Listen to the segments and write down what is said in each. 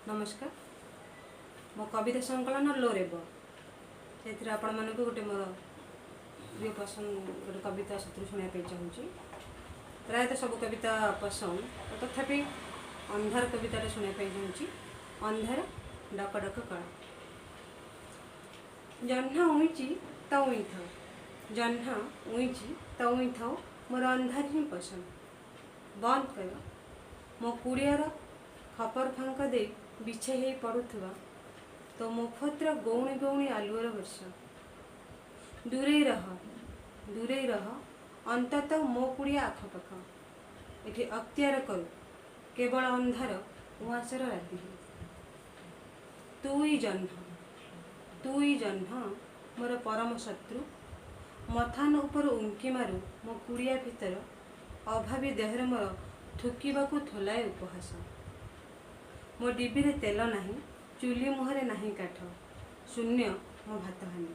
नमस्कार। मो कविता संकलन लोरेब से आपण मानक गोटे मोर प्रिय पसंद गोटे कविता से शुणापी चाहूँगी। प्रायतः सब कविता पसंद तथापि अंधार कविता शुणापी चाहूँगी। अंधार डक डक कला जह्न उईची तो उई थाओ, जह्न उईची तो उई थाओ, मोर अंधार ही पसंद। बंद कर मो कुड़ियार खपर फांक दे बिछे ही पड़ुथवा तो मुफतर गौणी गौणी आलुअर वर्षा। दूरे रह अंततः मो कुड़िया आखपाख ये अख्तियार करू केवल अंधार उआसर राति। तुई जह्न मोर परम शत्रु, मथान उपर उंकी मारू मो कुड़िया भितर अभावी देहर मोर थुकिबाकू थोलाए उपहास। मो डिबी रे तेल नहीं, चुली मुहरे नहीं काठ, शून्य मो भात हानी।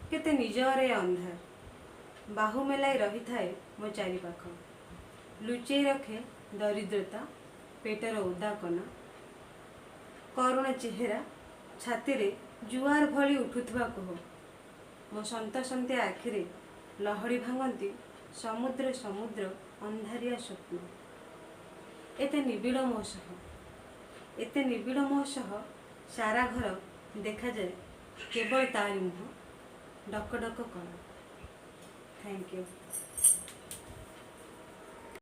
केते निजरे अंधार बाहु मेलाई रही थाए मो चारिपाख, लुचेई रखे दरिद्रता पेटर ओदा कना। करुणा चेहरा छाती रे जुआर भली उठुथवा कह, मो सन्ता आखिरे लहड़ी भांगती समुद्र समुद्र अंधारिया स्वप्न। एते निबिड़ मोह सह सारा घर देखा जाए केवल तारी मुह डक डक कला। Thank you.